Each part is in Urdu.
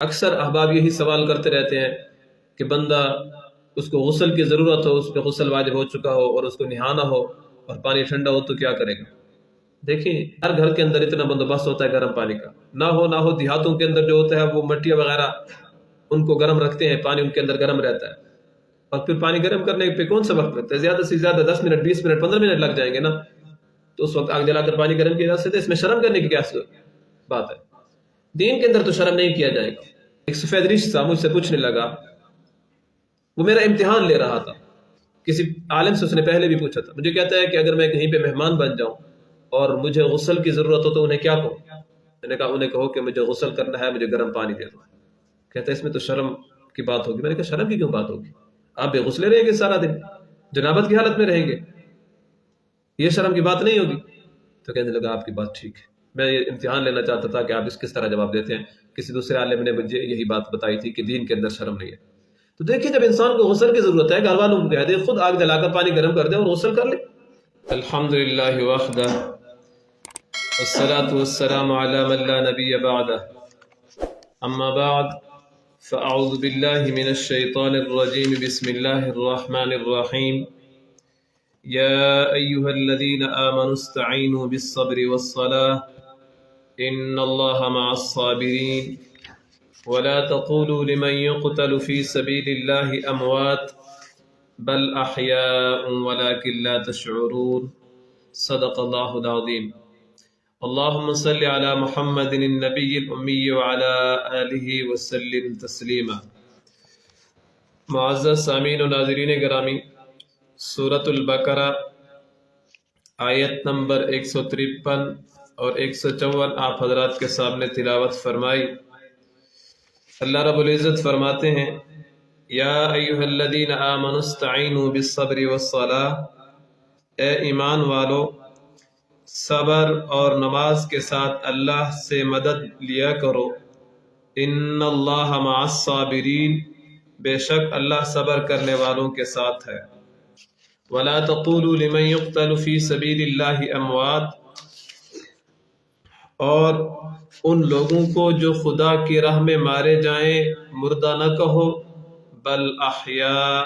اکثر احباب یہی سوال کرتے رہتے ہیں کہ بندہ اس کو غسل کی ضرورت ہو، اس پہ غسل واجب ہو چکا ہو اور اس کو نہانا ہو اور پانی ٹھنڈا ہو تو کیا کرے گا؟ دیکھیں، ہر گھر کے اندر اتنا بندوبست ہوتا ہے گرم پانی کا، نہ ہو دیہاتوں کے اندر جو ہوتا ہے وہ مٹیا وغیرہ ان کو گرم رکھتے ہیں، پانی ان کے اندر گرم رہتا ہے، اور پھر پانی گرم کرنے پہ کون سا وقت لگتا ہے؟ زیادہ سے زیادہ 10 منٹ 20 منٹ 15 منٹ لگ جائیں گے نا، تو اس وقت آگ جلا کر پانی گرم کیا جا سکتا ہے، اس میں شرم کرنے کی کیا بات ہے؟ دین کے اندر تو شرم نہیں کیا جائے گا۔ ایک سفید ریش تھا، مجھ سے پوچھنے لگا، وہ میرا امتحان لے رہا تھا، کسی عالم سے اس نے پہلے بھی پوچھا تھا، مجھے کہتا ہے کہ اگر میں کہیں پہ مہمان بن جاؤں اور مجھے غسل کی ضرورت ہو تو انہیں کیا کہوں؟ میں نے کہا انہیں کہو کہ مجھے غسل کرنا ہے، مجھے گرم پانی دے دو۔ کہتا ہے اس میں تو شرم کی بات ہوگی۔ میں نے کہا شرم کی کیوں بات ہوگی؟ آپ بے غسلے رہیں گے سارا دن، جنابت کی حالت میں رہیں گے، یہ شرم کی بات نہیں ہوگی؟ تو کہنے لگا آپ کی بات ٹھیک ہے، میں یہ امتحان لینا چاہتا تھا کہ آپ اس کس طرح جواب دیتے ہیں۔ کسی دوسرے عالم نے مجھے یہی بات بتائی تھی کہ دین کے اندر شرم نہیں ہے۔ تو دیکھیں، جب انسان کو غسل کی ضرورت ہے، گھر والوں کو کہہ دے خود آگ جلا کر پانی گرم کر دے اور غسل کر لے۔ الحمدللہ وحدہ والصلاة والسلام على من لا نبی بعدہ، اما بعد فاعوذ باللہ من الشیطان الرجیم، بسم اللہ الرحمن الرحیم۔ یا ایہا الذین آمنوا استعینوا بالصبر والصلاة ان اللہ مع الصابرین ولا تقولوا لمن يقتل في سبيل الله اموات بل احياء ولكن لا تشعرون، صدق اللہ العظیم۔ اللهم صل على محمد النبی الامی وعلى آلہ وسلم تسلیما۔ معزز سامعین و ناظرین گرامی، سورۃ البقرہ آیت نمبر 153 اور 154 آپ حضرات کے سامنے تلاوت فرمائی۔ اللہ رب العزت فرماتے ہیں، یا ایہا الذین آمنوا استعینوا بالصبر والصلاة، اے ایمان والو صبر اور نماز کے ساتھ اللہ سے مدد لیا کرو۔ ان اللہ مع الصابرین، بے شک اللہ صبر کرنے والوں کے ساتھ ہے۔ ولا تقولوا لمن يقتل في سبيل الله اموات، اور ان لوگوں کو جو خدا کی راہ میں مارے جائیں مردہ نہ کہو، بل احیاء،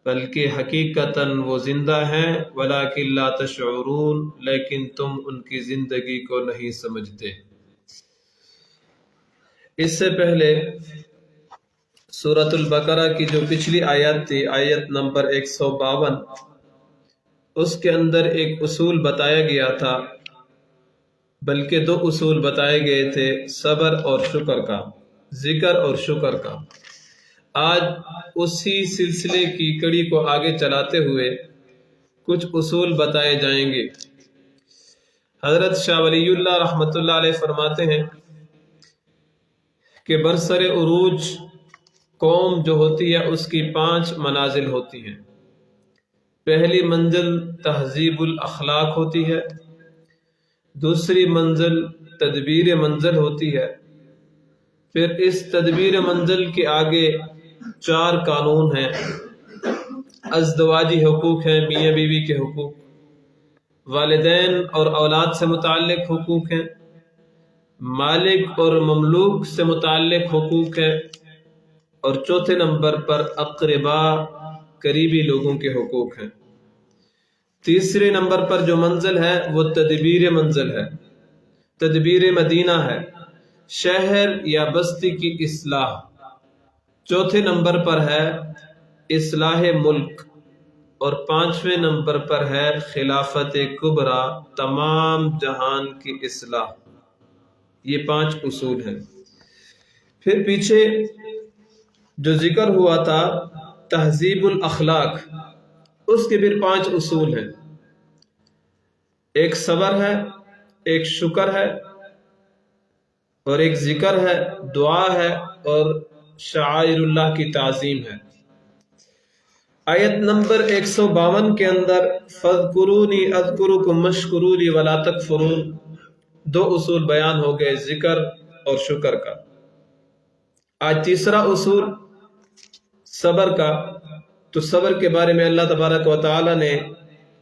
بلکہ حقیقتاً وہ زندہ ہیں، ولکن لا تشعرون، لیکن تم ان کی زندگی کو نہیں سمجھتے۔ اس سے پہلے سورۃ البقرہ کی جو پچھلی آیت تھی، آیت نمبر 152، اس کے اندر ایک اصول بتایا گیا تھا، بلکہ 2 اصول بتائے گئے تھے، صبر اور شکر کا، ذکر اور شکر کا۔ آج اسی سلسلے کی کڑی کو آگے چلاتے ہوئے کچھ اصول بتائے جائیں گے۔ حضرت شاہ ولی اللہ رحمۃ اللہ علیہ فرماتے ہیں کہ برسر عروج قوم جو ہوتی ہے اس کی 5 منازل ہوتی ہیں۔ پہلی منزل تہذیب الاخلاق ہوتی ہے، دوسری منزل تدبیر منزل ہوتی ہے، پھر اس تدبیر منزل کے آگے 4 قانون ہیں، ازدواجی حقوق ہیں، میاں بیوی کے حقوق، والدین اور اولاد سے متعلق حقوق ہیں، مالک اور مملوک سے متعلق حقوق ہیں، اور چوتھے نمبر پر اقربا، قریبی لوگوں کے حقوق ہیں۔ تیسرے نمبر پر جو منزل ہے وہ تدبیر منزل ہے، تدبیر مدینہ ہے، شہر یا بستی کی اصلاح۔ چوتھے نمبر پر ہے اصلاح ملک، اور 5ویں نمبر پر ہے خلافت کبریٰ، تمام جہان کی اصلاح۔ یہ 5 اصول ہیں۔ پھر پیچھے جو ذکر ہوا تھا تہذیب الاخلاق، اس کے پھر 5 اصول ہیں، ایک صبر ہے، ایک شکر ہے، اور ایک ذکر ہے، دعا ہے، اور شعائر اللہ کی تعظیم ہے۔ آیت نمبر 152 کے اندر فاذکرونی اذکرکم واشکروا ولا تکفرون، 2 اصول بیان ہو گئے، ذکر اور شکر کا۔ آج تیسرا اصول صبر کا، تو صبر کے بارے میں اللہ تبارک و تعالی نے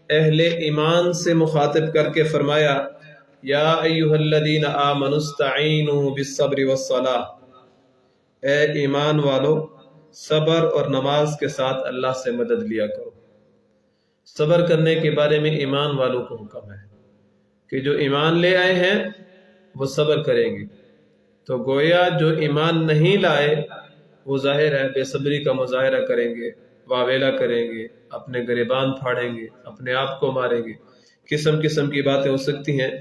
اہل ایمان سے مخاطب کر کے فرمایا، یا ایھا الذین آمنوا استعینوا بالصبر والصلاۃ، اے ایمان والو صبر اور نماز کے ساتھ اللہ سے مدد لیا کرو۔ صبر کرنے کے بارے میں ایمان والوں کو حکم ہے کہ جو ایمان لے آئے ہیں وہ صبر کریں گے۔ تو گویا جو ایمان نہیں لائے وہ ظاہر ہے بے صبری کا مظاہرہ کریں گے، واویلا کریں گے، اپنے گریبان پھاڑیں گے، اپنے آپ کو ماریں گے، قسم قسم کی باتیں ہو سکتی ہیں۔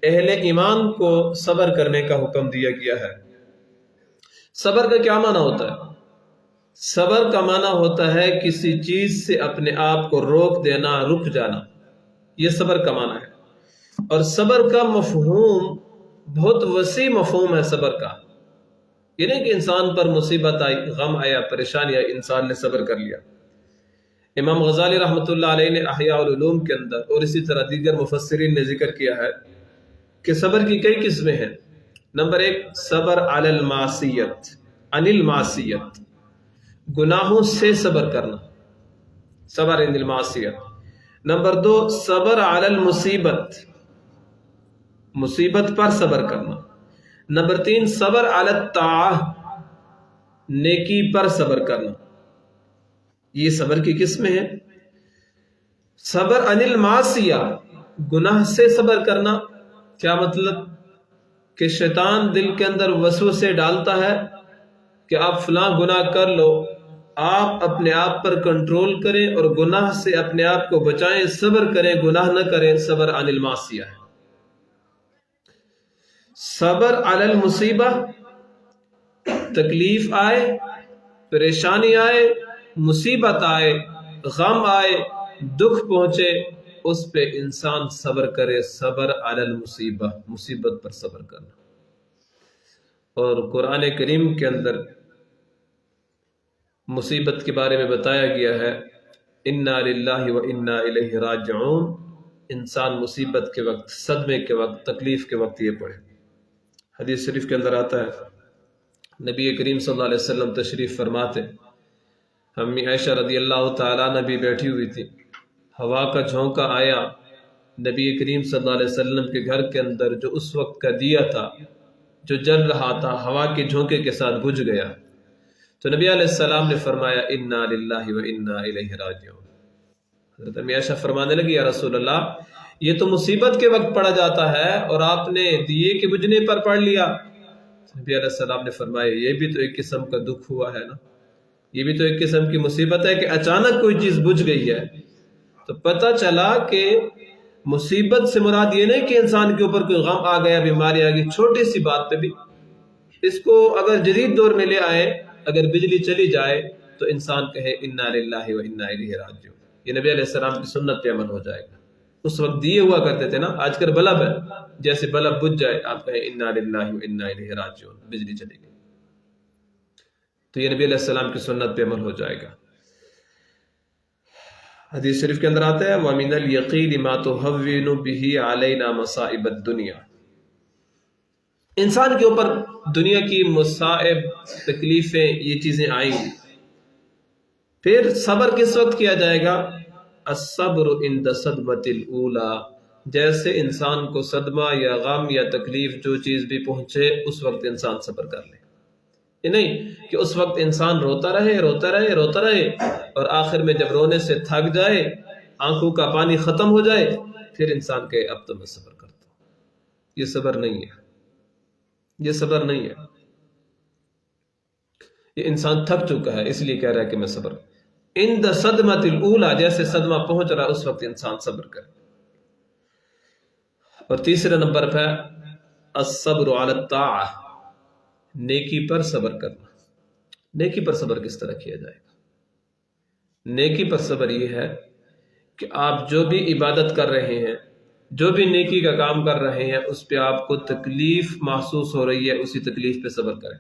اہل ایمان کو صبر کرنے کا حکم دیا گیا ہے۔ صبر کا کیا معنی ہوتا ہے؟ صبر کا معنی ہوتا ہے کسی چیز سے اپنے آپ کو روک دینا، رک جانا، یہ صبر کا معنی ہے۔ اور صبر کا مفہوم بہت وسیع مفہوم ہے صبر کا۔ یہ نہیں کہ انسان پر مصیبت آئی، غم آیا، پریشانی آئی، انسان نے صبر کر لیا۔ امام غزالی رحمۃ اللہ علیہ نے احیاء العلوم کے اندر اور اسی طرح دیگر مفسرین نے ذکر کیا ہے کہ صبر کی کئی قسمیں ہیں۔ نمبر 1 صبر علی المعصیت، عن المعصیت، گناہوں سے صبر کرنا، صبر عن المعصیت۔ نمبر 2 صبر علی المصیبت، مصیبت پر صبر کرنا۔ نمبر 3 صبر علی الطاعہ، نیکی پر صبر کرنا۔ یہ صبر کی قسمیں ہیں۔ صبر عن المعصیہ، گناہ سے صبر کرنا، کیا مطلب؟ کہ شیطان دل کے اندر وسوسے ڈالتا ہے کہ آپ فلاں گناہ کر لو، آپ اپنے آپ پر کنٹرول کریں اور گناہ سے اپنے آپ کو بچائیں، صبر کریں، گناہ نہ کریں، صبر عن المعصیہ ہے۔ صبر علی المصیبہ، تکلیف آئے، پریشانی آئے، مصیبت آئے، غم آئے، دکھ پہنچے، اس پہ انسان صبر کرے، صبر علی المصیبہ، مصیبت پر صبر کرنا۔ اور قرآن کریم کے اندر مصیبت کے بارے میں بتایا گیا ہے انا للہ و انا الیہ راجعون۔ انسان مصیبت کے وقت، صدمے کے وقت، تکلیف کے وقت یہ پڑھے۔ حدیث شریف کے اندر آتا ہے نبی کریم صلی اللہ علیہ وسلم تشریف فرماتے، امی عائشہ رضی اللہ تعالیٰ نبی بیٹھی ہوئی تھی، ہوا کا جھونکا آیا، نبی کریم صلی اللہ علیہ وسلم کے گھر کے اندر جو اس وقت کا دیا تھا جو جل رہا تھا، ہوا کے جھونکے کے ساتھ بجھ گیا۔ تو نبی علیہ السلام نے فرمایا انا للہ و انا الیہ راجعون۔ حضرت امی عائشہ فرمانے لگی یا رسول اللہ، یہ تو مصیبت کے وقت پڑھا جاتا ہے اور آپ نے دیے کے بجھنے پر پڑھ لیا۔ نبی علیہ السلام نے فرمایا یہ بھی تو ایک قسم کا دکھ ہوا ہے نا، یہ بھی تو ایک قسم کی مصیبت ہے کہ اچانک کوئی چیز بجھ گئی ہے۔ تو پتہ چلا کہ مصیبت سے مراد یہ نہیں کہ انسان کے اوپر کوئی غم آ گیا، بیماری آ گئی، چھوٹی سی بات پہ بھی اس کو اگر جدید دور میں لے آئے، اگر بجلی چلی جائے تو انسان کہے انا للہ و انا الیہ راجعون، یہ نبی علیہ السلام کی سنت پہ عمل ہو جائے گا۔ اس وقت دیے ہوا کرتے تھے نا، آج کل بلب ہے، جیسے بلب بجھ جائے آپ کہیں انا للہ و انا الیہ راجعون، بجلی چلی گئی، تو یہ نبی علیہ السلام کی سنت پہ عمل ہو جائے گا۔ حدیث شریف کے اندر آتا ہے وَمِنَ الْيَقِينِ مَا تُهَوِّنُ بِهِ عَلَيْنَا مَصَائِبَ الدُّنْيَا، انسان کے اوپر دنیا کی مصائب، تکلیفیں، یہ چیزیں آئیں گی۔ پھر صبر کس وقت کیا جائے گا؟ الصبر عند صدمۃ الاولی، جیسے انسان کو صدمہ یا غم یا تکلیف جو چیز بھی پہنچے اس وقت انسان صبر کر لے۔ یہ نہیں کہ اس وقت انسان روتا رہے روتا رہے روتا رہے اور آخر میں جب رونے سے تھک جائے، آنکھوں کا پانی ختم ہو جائے، پھر انسان کہے اب تو میں صبر کرتا ہوں۔ یہ صبر نہیں ہے، یہ صبر نہیں ہے۔ یہ انسان تھک چکا ہے اس لیے کہہ رہا ہے کہ میں صبر۔ عند صدمۃ الاولی، جیسے صدمہ پہنچ رہا اس وقت انسان صبر کرے۔ اور تیسرے نمبر پہ الصبر علی الطاعہ، نیکی پر صبر کرنا۔ نیکی پر صبر کس طرح کیا جائے گا؟ نیکی پر صبر یہ ہے کہ آپ جو بھی عبادت کر رہے ہیں، جو بھی نیکی کا کام کر رہے ہیں، اس پہ آپ کو تکلیف محسوس ہو رہی ہے، اسی تکلیف پہ صبر کریں۔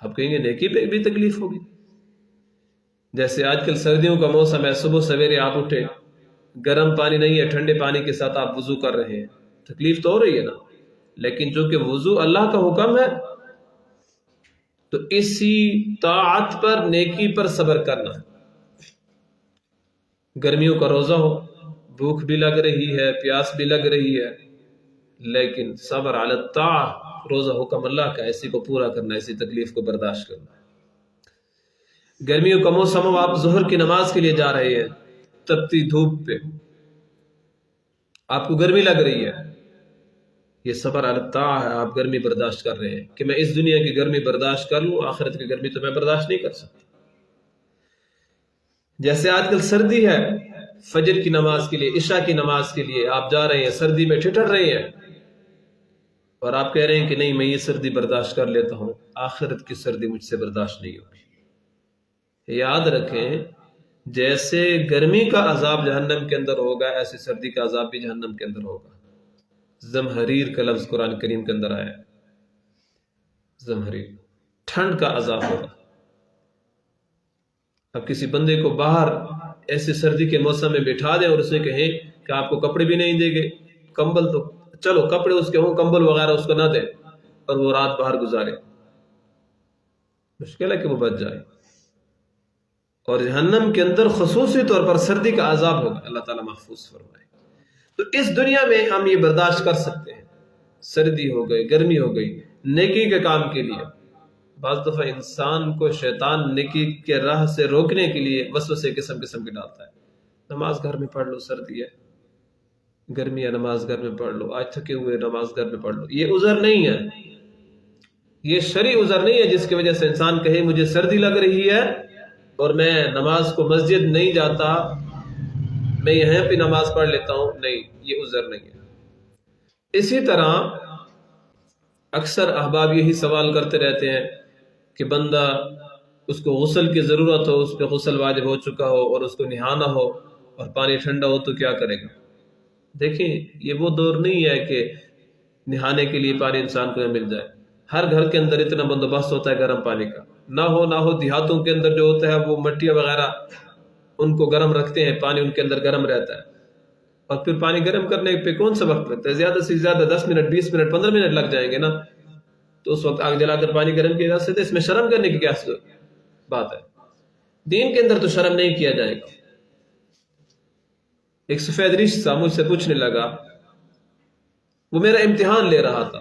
آپ کہیں گے نیکی پہ بھی تکلیف ہوگی؟ جیسے آج کل سردیوں کا موسم ہے، صبح سویرے آپ اٹھے، گرم پانی نہیں ہے، ٹھنڈے پانی کے ساتھ آپ وضو کر رہے ہیں، تکلیف تو ہو رہی ہے نا، لیکن چونکہ وضو اللہ کا حکم ہے تو اسی طاعت پر، نیکی پر صبر کرنا ہے۔ گرمیوں کا روزہ ہو، بھوک بھی لگ رہی ہے، پیاس بھی لگ رہی ہے، لیکن صبر علی الطاعہ، روزہ حکم اللہ کا، اسی کو پورا کرنا ہے، اسی تکلیف کو برداشت کرنا ہے۔ گرمیوں کا موسم ہو، آپ ظہر کی نماز کے لیے جا رہے ہیں تپتی دھوپ پہ، آپ کو گرمی لگ رہی ہے، یہ صبر علی الطاعہ ہے، آپ گرمی برداشت کر رہے ہیں کہ میں اس دنیا کی گرمی برداشت کر لوں، آخرت کی گرمی تو میں برداشت نہیں کر سکتا۔ جیسے آج کل سردی ہے، فجر کی نماز کے لیے، عشاء کی نماز کے لیے آپ جا رہے ہیں، سردی میں ٹھٹر رہے ہیں اور آپ کہہ رہے ہیں کہ نہیں میں یہ سردی برداشت کر لیتا ہوں، آخرت کی سردی مجھ سے برداشت نہیں ہوگی۔ یاد رکھیں جیسے گرمی کا عذاب جہنم کے اندر ہوگا، ایسے سردی کا عذاب بھی جہنم کے اندر ہوگا۔ زمہریر کا لفظ قرآن کریم کے اندر آیا ہے، زمہریر، ٹھنڈ کا عذاب ہوگا۔ اب کسی بندے کو باہر ایسے سردی کے موسم میں بٹھا دیں اور اسے کہیں کہ آپ کو کپڑے بھی نہیں دیں گے، کمبل تو چلو کپڑے اس کے ہوں، کمبل وغیرہ اس کو نہ دیں، اور وہ رات باہر گزارے، مشکل ہے کہ وہ بچ جائے۔ اور جہنم کے اندر خصوصی طور پر سردی کا عذاب ہوگا، اللہ تعالیٰ محفوظ فرمائے۔ تو اس دنیا میں ہم یہ برداشت کر سکتے ہیں، سردی ہو گئی، گرمی ہو گئی، نیکی کے کام کے لیے۔ بعض دفعہ انسان کو شیطان نیکی کے راہ سے روکنے کے لیے وسوسے قسم قسم کے ڈالتا ہے۔ نماز گھر میں پڑھ لو، سردی ہے، گرمی ہے، نماز گھر میں پڑھ لو، آج تھکے ہوئے نماز گھر میں پڑھ لو۔ یہ عذر نہیں ہے، یہ شرعی عذر نہیں ہے جس کی وجہ سے انسان کہے مجھے سردی لگ رہی ہے اور میں نماز کو مسجد نہیں جاتا، میں یہاں پہ نماز پڑھ لیتا ہوں۔ نہیں، یہ عذر نہیں ہے۔ اسی طرح اکثر احباب یہی سوال کرتے رہتے ہیں کہ بندہ اس کو غسل کی ضرورت ہو، اس پہ غسل واجب ہو چکا ہو اور اس کو نہانا ہو اور پانی ٹھنڈا ہو تو کیا کرے گا؟ دیکھیں یہ وہ دور نہیں ہے کہ نہانے کے لیے پانی انسان کو مل جائے۔ ہر گھر کے اندر اتنا بندوبست ہوتا ہے گرم پانی کا، نہ ہو دیہاتوں کے اندر جو ہوتا ہے وہ مٹیاں وغیرہ ان کو گرم رکھتے ہیں، پانی ان کے اندر گرم رہتا ہے، اور پھر پانی گرم کرنے پہ کون سا وقت لگتا ہے؟ زیادہ سے زیادہ 10 منٹ، 20 منٹ، 15 منٹ لگ جائیں گے نا، تو اس وقت آگ جلا کر پانی گرم کیا جا سکتا ہے۔ اس میں شرم کرنے کی کیا بات ہے؟ دین کے اندر تو شرم نہیں کیا جائے گا۔ ایک سفید ریش سا مجھ سے پوچھنے لگا، وہ میرا امتحان لے رہا تھا،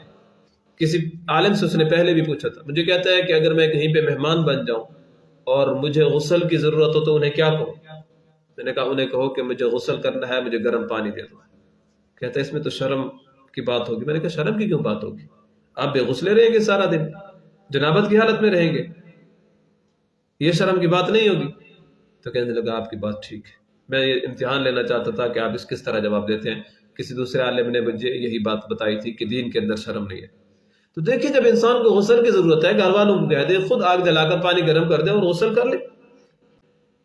کسی عالم سے اس نے پہلے بھی پوچھا تھا، مجھے کہتا ہے کہ اگر میں کہیں پہ مہمان بن جاؤں اور مجھے غسل کی ضرورت ہو تو انہیں کیا کہوں؟ میں نے کہا انہیں کہو کہ مجھے غسل کرنا ہے، مجھے گرم پانی دے دو۔ کہتا ہے اس میں تو شرم کی بات ہوگی۔ میں نے کہا شرم کی کیوں بات ہوگی؟ آپ بے غسلے رہیں گے سارا دن، جنابت کی حالت میں رہیں گے، یہ شرم کی بات نہیں ہوگی؟ تو کہنے لگا آپ کی بات ٹھیک ہے، میں یہ امتحان لینا چاہتا تھا کہ آپ اس کس طرح جواب دیتے ہیں۔ کسی دوسرے عالم نے مجھے یہی بات بتائی تھی کہ دین کے اندر شرم نہیں ہے۔ تو دیکھیں جب انسان کو غسل کی ضرورت ہے، گھر والوں کو کہہ دے خود آگ جلا کر پانی گرم کر دے اور غسل کر لے۔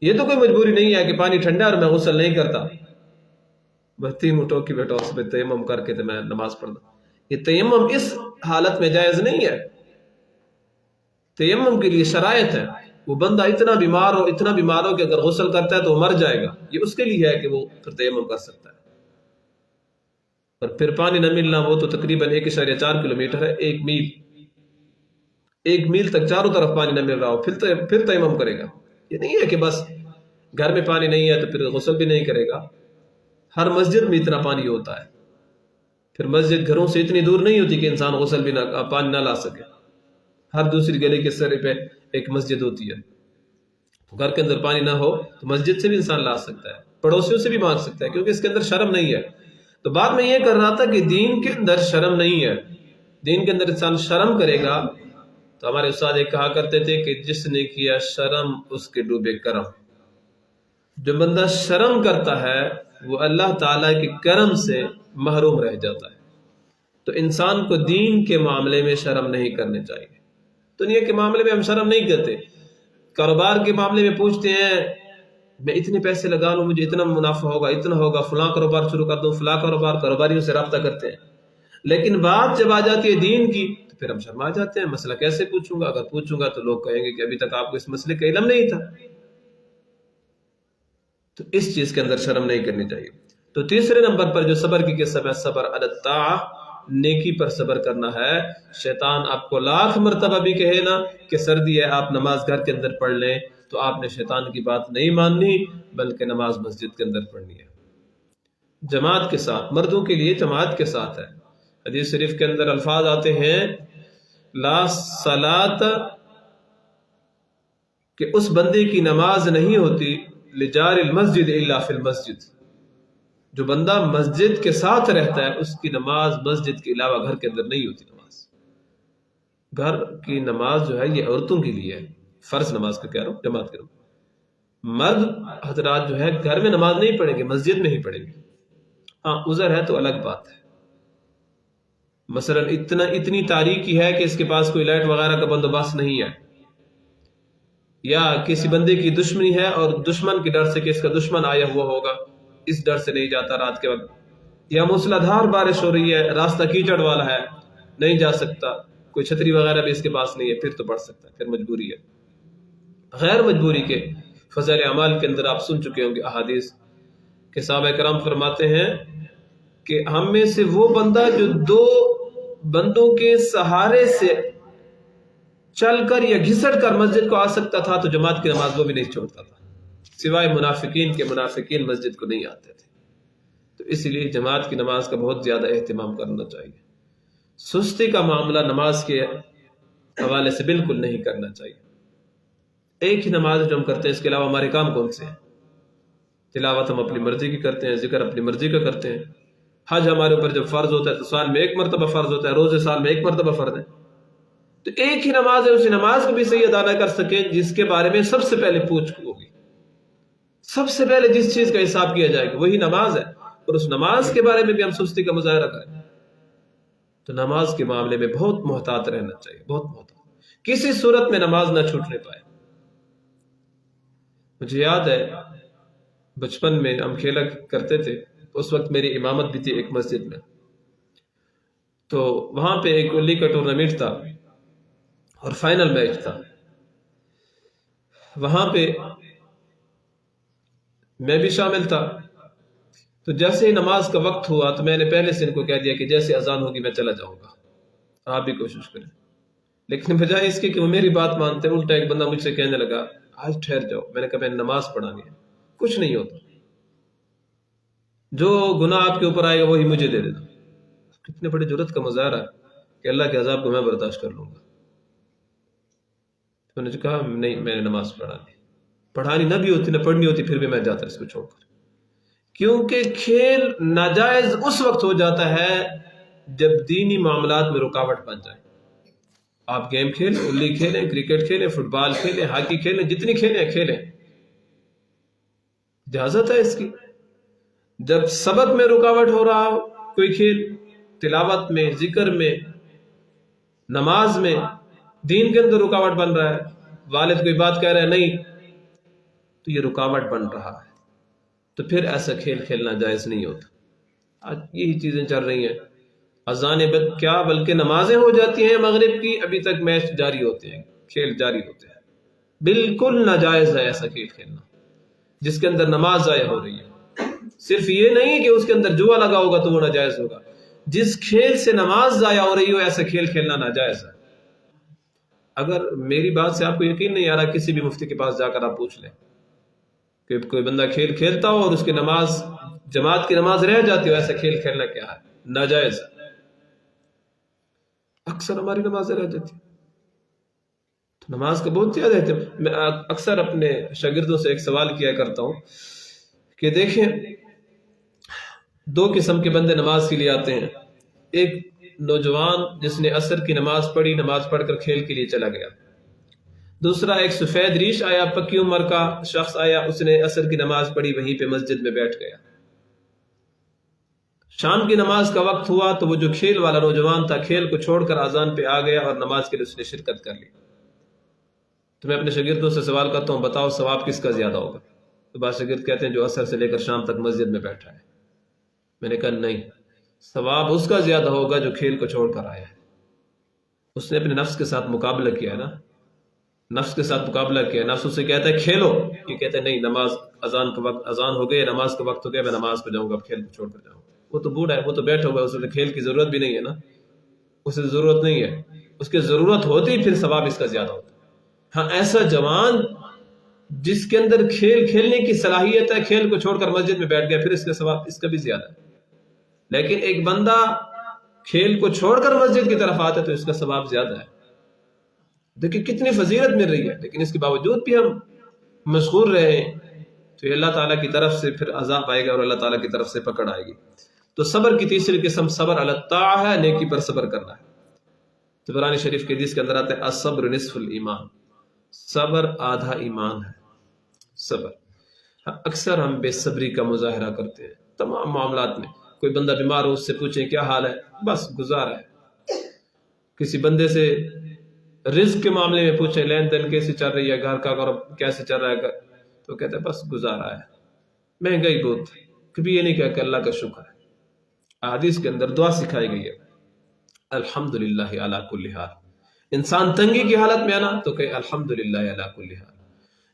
یہ تو کوئی مجبوری نہیں ہے کہ پانی ٹھنڈا اور میں غسل نہیں کرتا، بس 3 اٹھو کی بیٹا اس میں تیمم کر کے تو میں نماز پڑھنا۔ یہ تیمم اس حالت میں جائز نہیں ہے۔ تیمم کے لیے شرائط ہے، وہ بندہ اتنا بیمار ہو کہ اگر غسل کرتا ہے تو وہ مر جائے گا، یہ اس کے لیے ہے کہ وہ پھر تیمم کر سکتا ہے۔ اور پھر پانی نہ ملنا وہ تو تقریباً 1.4 کلومیٹر ہے، 1 میل تک چاروں طرف پانی نہ مل رہا ہو، پھر تیمم کرے گا۔ یہ نہیں ہے کہ بس گھر میں پانی نہیں ہے تو پھر غسل بھی نہیں کرے گا۔ ہر مسجد میں اتنا پانی ہوتا ہے، پھر مسجد گھروں سے اتنی دور نہیں ہوتی کہ انسان غسل بھی پانی نہ لا سکے۔ ہر دوسری گلی کے سرے پہ ایک مسجد ہوتی ہے، گھر کے اندر پانی نہ ہو تو مسجد سے بھی انسان لا سکتا ہے، پڑوسیوں سے بھی مانگ سکتا ہے، کیونکہ اس کے اندر شرم نہیں ہے۔ تو بات میں یہ کر رہا تھا کہ دین کے اندر شرم نہیں ہے۔ دین کے اندر انسان شرم کرے گا تو ہمارے استاد ایک کہا کرتے تھے کہ جس نے کیا شرم اس کے ڈوبے کرم۔ جو بندہ شرم کرتا ہے وہ اللہ تعالیٰ کے کرم سے محروم رہ جاتا ہے۔ تو انسان کو دین کے معاملے میں شرم نہیں کرنی چاہیے۔ دنیا کے معاملے میں ہم شرم نہیں کرتے، کاروبار کے معاملے میں پوچھتے ہیں میں اتنے پیسے لگا لوں مجھے اتنا منافع ہوگا، اتنا ہوگا، فلاں کاروبار شروع کر دوں، فلاں کاروباریوں سے رابطہ کرتے ہیں۔ لیکن بات جب آ جاتی ہے دین کی تو پھر ہم شرما جاتے ہیں، مسئلہ کیسے پوچھوں گا، اگر پوچھوں گا تو لوگ کہیں گے کہ ابھی تک آپ کو اس مسئلے کا علم نہیں تھا۔ تو اس چیز کے اندر شرم نہیں کرنی چاہیے۔ تو تیسرے نمبر پر جو صبر کی قسم ہے، صبر علی الطاعہ، نیکی پر صبر کرنا ہے۔ شیطان آپ کو لاکھ مرتبہ بھی کہے نا کہ سردی ہے آپ نماز گھر کے اندر پڑھ لیں، تو آپ نے شیطان کی بات نہیں ماننی، بلکہ نماز مسجد کے اندر پڑھنی ہے، جماعت کے ساتھ۔ مردوں کے لیے جماعت کے ساتھ ہے۔ حدیث شریف کے اندر الفاظ آتے ہیں لا صلاۃ کہ اس بندے کی نماز نہیں ہوتی لجار المسجد الا فی المسجد، جو بندہ مسجد کے ساتھ رہتا ہے اس کی نماز مسجد کے علاوہ گھر کے اندر نہیں ہوتی نماز۔ گھر کی نماز جو ہے یہ عورتوں کے لیے ہے، فرض نماز کا کہہ رہا ہوں، جماعت کرو۔ مرد حضرات جو ہے گھر میں نماز نہیں پڑھیں گے، مسجد میں ہی پڑھیں گے۔ ہاں عذر ہے تو الگ بات ہے، مثلا اتنی تاریکی ہے کہ اس کے پاس کوئی لائٹ وغیرہ کا بندوبست نہیں ہے، یا کسی بندے کی دشمنی ہے اور دشمن کے ڈر سے کہ اس کا دشمن آیا ہوا ہوگا، اس ڈر سے نہیں جاتا رات کے وقت، یا موسلادھار بارش ہو رہی ہے، راستہ کیچڑ والا ہے، نہیں جا سکتا، کوئی چھتری وغیرہ بھی اس کے پاس نہیں ہے، پھر تو پڑھ سکتا ہے، پھر مجبوری ہے۔ غیر مجبوری کے فضائل اعمال کے اندر آپ سن چکے ہوں گے احادیث کہ صحابہ کرام فرماتے ہیں کہ ہم میں سے وہ بندہ جو دو بندوں کے سہارے سے چل کر یا گھسٹ کر مسجد کو آ سکتا تھا تو جماعت کی نماز وہ بھی نہیں چھوڑتا تھا، سوائے منافقین کے، منافقین مسجد کو نہیں آتے تھے۔ تو اس لیے جماعت کی نماز کا بہت زیادہ اہتمام کرنا چاہیے، سستی کا معاملہ نماز کے حوالے سے بالکل نہیں کرنا چاہیے۔ ایک ہی نماز جو ہم کرتے ہیں، اس کے علاوہ ہمارے کام کون سے ہیں؟ تلاوت ہم اپنی مرضی کی کرتے ہیں، ذکر اپنی مرضی کا کرتے ہیں، حج ہمارے اوپر جب فرض ہوتا ہے تو سال میں ایک مرتبہ فرض ہوتا ہے، روزے سال میں ایک مرتبہ فرض ہے۔ تو ایک ہی نماز ہے، اسی نماز کو بھی صحیح ادا نہ کر سکیں جس کے بارے میں سب سے پہلے پوچھ ہوگی، سب سے پہلے جس چیز کا حساب کیا جائے گا وہی نماز ہے، اور اس نماز کے بارے میں بھی ہم سستی کا مظاہرہ کریں تو نماز کے معاملے میں بہت محتاط رہنا چاہیے، بہت محتاط، کسی صورت میں نماز نہ چھوٹنے پائے۔ مجھے یاد ہے بچپن میں ہم کھیلا کرتے تھے، اس وقت میری امامت بھی تھی ایک مسجد میں، تو وہاں پہ ایک گلی کا ٹورنامنٹ تھا اور فائنل میچ تھا، وہاں پہ میں بھی شامل تھا۔ تو جیسے ہی نماز کا وقت ہوا تو میں نے پہلے سے ان کو کہہ دیا کہ جیسے اذان ہوگی میں چلا جاؤں گا، آپ بھی کوشش کریں۔ لیکن بجائے اس کے کہ وہ میری بات مانتے، الٹا ایک بندہ مجھ سے کہنے لگا آج ٹھہر جاؤ، میں نے کہا میں نے نماز پڑھانی ہے۔ کچھ نہیں ہوتا، جو گناہ آپ کے اوپر آئے گا وہی مجھے دے دینا۔ کتنے بڑے جرات کا مظاہرہ کہ اللہ کے عذاب کو میں برداشت کر لوں گا۔ تو نے کہا نہیں، میں نے نماز پڑھانی نہ بھی ہوتی نہ پڑھنی ہوتی، پھر بھی میں جاتا اس کو چھوڑ کر، کیونکہ کھیل ناجائز اس وقت ہو جاتا ہے جب دینی معاملات میں رکاوٹ بن جائے۔ آپ گیم کھیلیں، الی کھیلیں، کرکٹ کھیلیں، فٹ بال کھیلیں، ہاکی کھیلیں، جتنی کھیلیں کھیلیں، اجازت ہے اس کی۔ جب سبق میں رکاوٹ ہو رہا ہو کوئی کھیل، تلاوت میں، ذکر میں، نماز میں، دین کے اندر رکاوٹ بن رہا ہے، والد کوئی بات کہہ رہا ہے نہیں، تو یہ رکاوٹ بن رہا ہے، تو پھر ایسا کھیل کھیلنا جائز نہیں ہوتا۔ آج یہی چیزیں چل رہی ہیں، اذان کیا بلکہ نمازیں ہو جاتی ہیں مغرب کی، ابھی تک میچ جاری ہوتے ہیں، کھیل جاری ہوتے ہیں۔ بالکل ناجائز ہے ایسا کھیل کھیلنا جس کے اندر نماز ضائع ہو رہی ہے۔ صرف یہ نہیں کہ اس کے اندر جوا لگا ہوگا تو وہ ناجائز ہوگا، جس کھیل سے نماز ضائع ہو رہی ہو ایسا کھیل کھیلنا ناجائز ہے۔ اگر میری بات سے آپ کو یقین نہیں آ رہا، کسی بھی مفتی کے پاس جا کر آپ پوچھ لیں کہ کوئی بندہ کھیل کھیلتا ہو اور اس کی نماز، جماعت کی نماز رہ جاتی ہو، ایسا کھیل کھیلنا کیا ہے؟ ناجائز ہے۔ اکثر ہماری نمازیں رہ جاتی، تو نماز کا بہت زیادہ ہے۔ میں اکثر اپنے شاگردوں سے ایک سوال کیا کرتا ہوں کہ دیکھیں، دو قسم کے بندے نماز کے لیے آتے ہیں، ایک نوجوان جس نے عصر کی نماز پڑھی، نماز پڑھ کر کھیل کے لیے چلا گیا، دوسرا ایک سفید ریش آیا، پکی عمر کا شخص آیا، اس نے عصر کی نماز پڑھی، وہیں پہ مسجد میں بیٹھ گیا۔ شام کی نماز کا وقت ہوا تو وہ جو کھیل والا نوجوان تھا کھیل کو چھوڑ کر اذان پہ آ گیا اور نماز کے لیے اس نے شرکت کر لی۔ تو میں اپنے شاگردوں سے سوال کرتا ہوں بتاؤ ثواب کس کا زیادہ ہوگا؟ تو بعض شاگرد کہتے ہیں جو عصر سے لے کر شام تک مسجد میں بیٹھا ہے۔ میں نے کہا نہیں، ثواب اس کا زیادہ ہوگا جو کھیل کو چھوڑ کر آیا ہے، اس نے اپنے نفس کے ساتھ مقابلہ کیا ہے نا، نفس کے ساتھ مقابلہ کیا، نفس اسے کہتا ہے کھیلو، یہ کہتا ہے نہیں، نماز اذان کا وقت، اذان ہو گئی، نماز کا وقت ہو گیا، میں نماز پہ جاؤں گا، اب کھیل کو چھوڑ کر جاؤں گا۔ وہ تو بوڑھا ہے، وہ تو بیٹھا ہوا ہے، اسے کھیل کی ضرورت بھی نہیں ہے نا، اسے ضرورت نہیں ہے، اس کی ضرورت ہوتی پھر ثواب اس کا زیادہ ہوتا۔ ہاں ایسا جوان جس کے اندر کھیل کھیلنے کی صلاحیت ہے، کھیل کو چھوڑ کر مسجد میں بیٹھ گیا، پھر اس کا ثواب اس کا بھی زیادہ ہے۔ لیکن ایک بندہ کھیل کو چھوڑ کر مسجد کی طرف آتا ہے تو اس کا ثواب زیادہ ہے۔ دیکھیں کتنی فضیلت مل رہی ہے، لیکن اس کے باوجود بھی ہم مشغول رہے تو یہ اللہ تعالیٰ کی طرف سے پھر عذاب آئے گا اور اللہ تعالیٰ کی طرف سے پکڑ آئے گی۔ تو صبر کی تیسری قسم صبر علی الطاعہ ہے، نیکی پر صبر کرنا ہے۔ تو قرآن شریف کے حدیث کے اندر آتا ہے الصبر نصف الایمان، صبر آدھا ایمان ہے۔ صبر، اکثر ہم بے صبری کا مظاہرہ کرتے ہیں تمام معاملات میں۔ کوئی بندہ بیمار ہو، اس سے پوچھیں کیا حال ہے، بس گزارا ہے۔ کسی بندے سے رزق کے معاملے میں پوچھیں لین دین کیسی چل رہی ہے، گھر کا کاروبار کیسے چل رہا ہے، تو کہتے ہیں بس گزارا ہے، مہنگائی بہت ہے۔ کبھی یہ نہیں کہا کہ اللہ کا شکر ہے۔ احادیث کے اندر دعا سکھائی گئی ہے الحمدللہ علی کل حال۔ انسان تنگی کی حالت میں آنا تو کہ الحمدللہ علی کل حال۔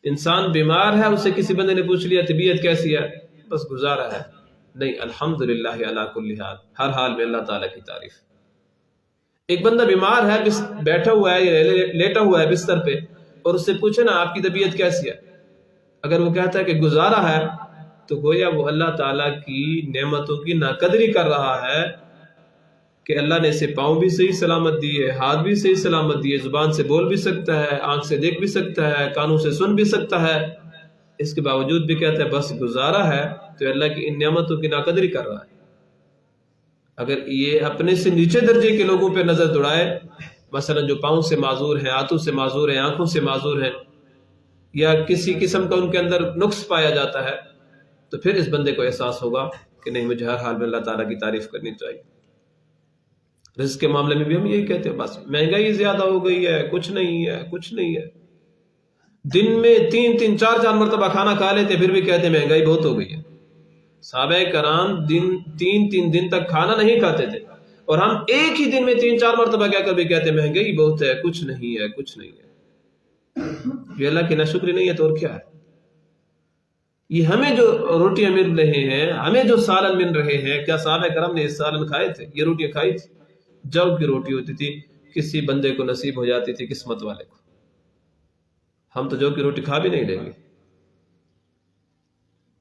انسان بیمار ہے، اسے کسی بندے نے پوچھ لیا طبیعت کیسی ہے، بس گزارا ہے، نہیں الحمدللہ علی کل حال، ہر حال میں اللہ تعالیٰ کی تعریف۔ ایک بندہ بیمار ہے، بیٹھا ہوا ہے یا لیٹا ہوا ہے بستر پہ، اور اس سے پوچھے نا آپ کی طبیعت کیسی ہے، اگر وہ کہتا ہے کہ گزارا ہے تو گویا وہ اللہ تعالیٰ کی نعمتوں کی ناقدری کر رہا ہے کہ اللہ نے اسے پاؤں بھی صحیح سلامت دی ہے، ہاتھ بھی صحیح سلامت دی ہے، زبان سے بول بھی سکتا ہے، آنکھ سے دیکھ بھی سکتا ہے، کانوں سے سن بھی سکتا ہے، اس کے باوجود بھی کہتا ہے بس گزارا ہے، تو اللہ کی ان نعمتوں کی ناقدری کر رہا ہے۔ اگر یہ اپنے سے نیچے درجے کے لوگوں پہ نظر دوڑائے، مثلا جو پاؤں سے معذور ہیں، ہاتھوں سے معذور ہیں، آنکھوں سے معذور ہیں، یا کسی قسم کا ان کے اندر نقص پایا جاتا ہے، تو پھر اس بندے کو احساس ہوگا کہ نہیں مجھے ہر حال میں اللہ تعالیٰ کی تعریف کرنی چاہیے۔ رزق کے معاملے میں بھی ہم یہی کہتے ہیں بس مہنگائی زیادہ ہو گئی ہے، کچھ نہیں ہے، کچھ نہیں ہے۔ دن میں 3-4 مرتبہ کھانا کھا لیتے پھر بھی کہتے ہیں مہنگائی بہت ہو گئی ہے۔ صحابہ کرام 3 دن تک کھانا نہیں کھاتے تھے، اور ہم ایک ہی دن میں 3-4 مرتبہ کہہ کر بھی کہتے ہیں مہنگائی بہت ہے، کچھ نہیں ہے، کچھ نہیں ہے۔ یہ اللہ کی ناشکری نہیں ہے تو اور کیا ہے؟ یہ ہمیں جو روٹیاں مل رہے ہیں، ہمیں جو سالن مل رہے ہیں، کیا صحابہ کرام نے یہ سالن کھائے تھے، یہ روٹیاں کھائی تھی؟ جو کی روٹی ہوتی تھی، کسی بندے کو نصیب ہو جاتی تھی، قسمت والے کو۔ ہم تو جو کی روٹی کھا بھی نہیں لیں گے۔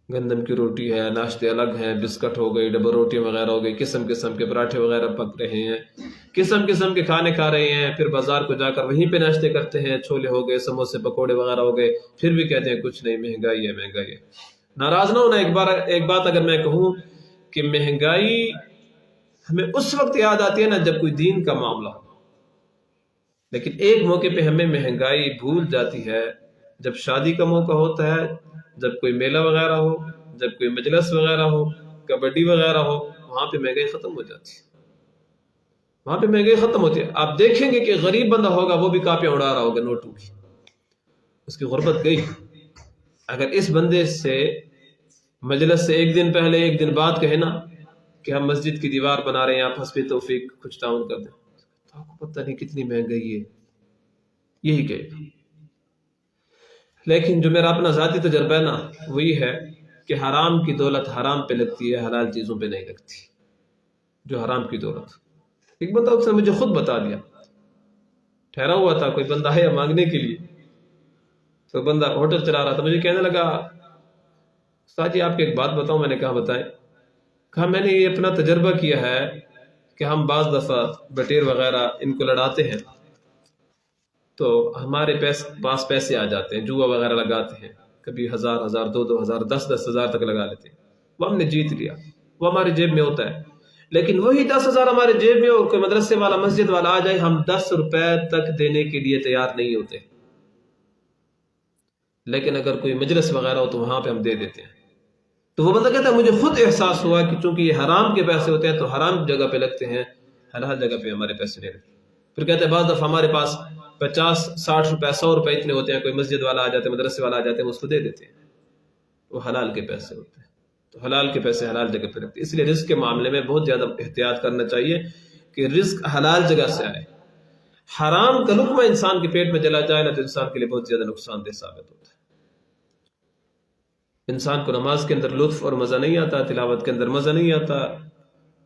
گندم کی روٹی ہے، ناشتے الگ ہیں، بسکٹ ہو گئی، ڈبل روٹی وغیرہ ہو گئی، قسم قسم کے پراٹھے وغیرہ پک رہے ہیں، قسم قسم کے کھانے کھا رہے ہیں، پھر بازار کو جا کر وہیں پہ ناشتے کرتے ہیں، چھولے ہو گئے، سموسے پکوڑے وغیرہ ہو گئے، پھر بھی کہتے ہیں کچھ نہیں، مہنگائی ہے، مہنگائی ہے۔ ناراض نہ ہونا، ایک بات اگر میں کہوں کہ مہنگائی ہمیں اس وقت یاد آتی ہے نا جب کوئی دین کا معاملہ ہو، لیکن ایک موقع پہ ہمیں مہنگائی بھول جاتی ہے جب شادی کا موقع ہوتا ہے، جب کوئی میلہ وغیرہ ہو، جب کوئی مجلس وغیرہ ہو، کبڈی وغیرہ ہو، وہاں پہ مہنگائی ختم ہو جاتی ہے، وہاں پہ مہنگائی ختم ہوتی ہے۔ آپ دیکھیں گے کہ غریب بندہ ہوگا وہ بھی کاپیاں اڑا رہا ہوگا نوٹوں کی، اس کی غربت گئی۔ اگر اس بندے سے مجلس سے ایک دن پہلے ایک دن بعد کہے نا کہ ہم مسجد کی دیوار بنا رہے ہیں، آپ حسب توفیق کچھ تعاون کر دیں، تو آپ کو پتہ نہیں کتنی مہنگائی ہے، یہی کہے گا۔ لیکن جو میرا اپنا ذاتی تجربہ ہے نا وہی ہے کہ حرام کی دولت حرام پہ لگتی ہے، حلال چیزوں پہ نہیں لگتی۔ جو حرام کی دولت، ایک بندہ اس نے مجھے خود بتا دیا، ٹھہرا ہوا تھا، کوئی بندہ ہے مانگنے کے لیے، تو بندہ ہوٹل چلا رہا تھا، مجھے کہنے لگا استاد جی آپ کو ایک بات بتاؤں۔ میں نے کہا بتائیں۔ کہا میں نے یہ اپنا تجربہ کیا ہے کہ ہم بعض دفعہ بٹیر وغیرہ ان کو لڑاتے ہیں تو ہمارے پاس پیسے آ جاتے ہیں، جوا وغیرہ لگاتے ہیں، کبھی 1000 2000 10,000 تک لگا لیتے ہیں، وہ ہم نے جیت لیا، وہ ہماری جیب میں ہوتا ہے۔ لیکن وہی 10,000 ہمارے جیب میں اور کوئی مدرسے والا مسجد والا آ جائے، ہم 10 روپے تک دینے کے لیے تیار نہیں ہوتے، لیکن اگر کوئی مجلس وغیرہ ہو تو وہاں پہ ہم دے دیتے ہیں۔ تو وہ بندہ کہتا ہے مجھے خود احساس ہوا کہ چونکہ یہ حرام کے پیسے ہوتے ہیں تو حرام جگہ پہ لگتے ہیں، حلال جگہ پہ ہمارے پیسے نہیں لگتے۔ پھر کہتے ہیں بعض دفعہ ہمارے پاس 50 60 روپے 100 روپے اتنے ہوتے ہیں، کوئی مسجد والا آ جاتے ہیں، مدرسے والا آ جاتے ہیں، وہ اس کو دے دیتے ہیں، وہ حلال کے پیسے ہوتے ہیں۔ تو حلال کے پیسے حلال جگہ پہ رکھتے ہیں۔ اس لیے رزق کے معاملے میں بہت زیادہ احتیاط کرنا چاہیے کہ رزق حلال جگہ سے آئے۔ حرام کا لقمہ انسان کے پیٹ میں چلا جائے نا تو انسان کے لیے بہت زیادہ نقصان دہ ثابت ہوتا ہے۔ انسان کو نماز کے اندر لطف اور مزہ نہیں آتا، تلاوت کے اندر مزہ نہیں آتا،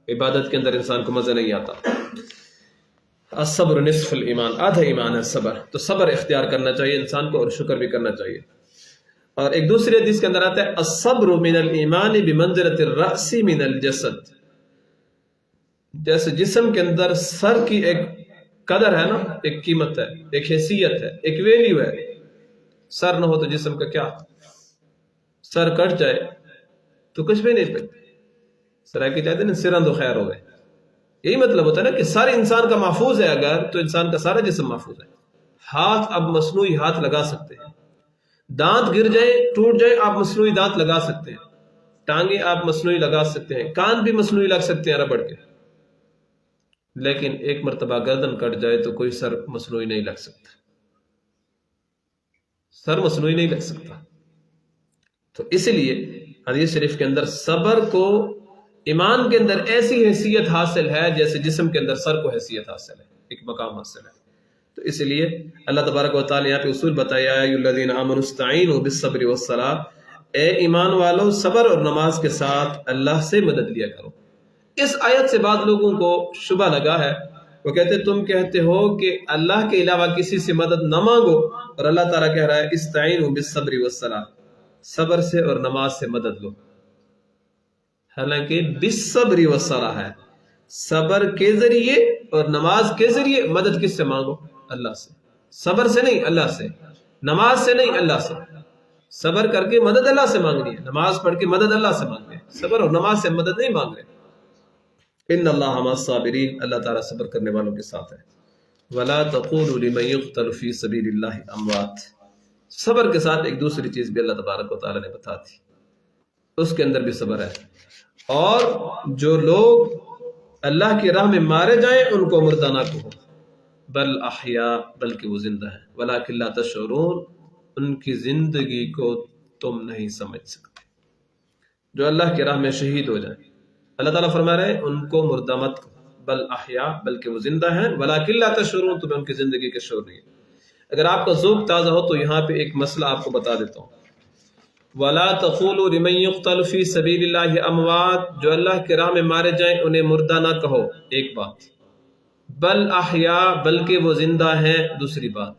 عبادت کے اندر انسان کو مزہ نہیں آتا۔ الصبر نصف الایمان، آدھا ایمان ہے صبر۔ تو صبر اختیار کرنا چاہیے انسان کو اور شکر بھی کرنا چاہیے۔ اور ایک دوسری حدیث کے اندر آتا ہے الصبر من الایمان بمنزلۃ الرأس من الجسد، جیسے جسم کے اندر سر کی ایک قدر ہے نا، ایک قیمت ہے، ایک حیثیت ہے، ایک ویلیو ہے. سر نہ ہو تو جسم کا کیا؟ سر کٹ جائے تو کچھ بھی نہیں پڑتا. سرائکی کہتے ہیں نا سرن تو خیر ہو گئے. یہی مطلب ہوتا ہے نا کہ سر انسان کا محفوظ ہے اگر، تو انسان کا سارا جسم محفوظ ہے. ہاتھ اب مصنوعی ہاتھ لگا سکتے ہیں، دانت گر جائے ٹوٹ جائے آپ مصنوعی دانت لگا سکتے ہیں، ٹانگیں آپ مصنوعی لگا سکتے ہیں، کان بھی مصنوعی لگ سکتے ہیں ربڑ کے. لیکن ایک مرتبہ گردن کٹ جائے تو کوئی سر مصنوعی نہیں لگ سکتا، سر مصنوعی نہیں لگ سکتا. تو اس لیے حدیث شریف کے اندر صبر کو ایمان کے اندر ایسی حیثیت حاصل ہے جیسے جسم کے اندر سر کو حیثیت حاصل ہے، ایک مقام حاصل ہے. تو اس لیے اللہ تبارک و تعالیٰ یہاں پہ اصول بتایا، یا ایھا الذین آمنوا استعینوا بالصبر والصلاۃ، اے ایمان والو صبر اور نماز کے ساتھ اللہ سے مدد لیا کرو. اس آیت سے بعض لوگوں کو شبہ لگا ہے، وہ کہتے تم کہتے ہو کہ اللہ کے علاوہ کسی سے مدد نہ مانگو، اور اللہ تعالیٰ کہہ رہا ہے استعینوا بالصبر والصلاۃ، صبر سے اور نماز سے مدد لو. حالانکہ بالصبر والصلاۃ ہے، صبر کے ذریعے اور نماز کے ذریعے مدد کس سے مانگو؟ اللہ سے. صبر سے نہیں، اللہ سے. نماز سے نہیں، اللہ سے. صبر کر کے مدد اللہ سے مانگنی ہے، نماز پڑھ کے مدد اللہ سے مانگ رہے ہیں، صبر اور نماز سے مدد نہیں مانگ رہے. ان اللہ مع الصابرین، اللہ تعالیٰ صبر کرنے والوں کے ساتھ ہے. ولا تقولوا لمن يقتل في سبيل الله اموات، صبر کے ساتھ ایک دوسری چیز بھی اللہ تبارک و تعالیٰ نے بتا دی، اس کے اندر بھی صبر ہے. اور جو لوگ اللہ کی راہ میں مارے جائیں ان کو مردہ نہ کہو، بل احیاء، بلکہ وہ زندہ ہیں، ولکن لا تشعرون، ان کی زندگی کو تم نہیں سمجھ سکتے. جو اللہ کی راہ میں شہید ہو جائیں، اللہ تعالیٰ فرما رہے ہیں ان کو مردہ مت کہو، بل احیاء، بلکہ وہ زندہ ہیں، ولکن لا تشعرون، تمہیں ان کی زندگی کا شعور نہیں ہے. اگر آپ کا ذوق تازہ ہو تو یہاں پہ ایک مسئلہ آپ کو بتا دیتا ہوں. وَلَا تَقُولُوا لِمَن يُقْتَلُ فِي سَبِيلِ اللَّهِ أَمْوَاتٌ، جو اللہ کی راہ میں مارے جائیں انہیں مردہ نہ کہو، ایک بات. بل احیاء، بلکہ وہ زندہ ہیں، دوسری بات.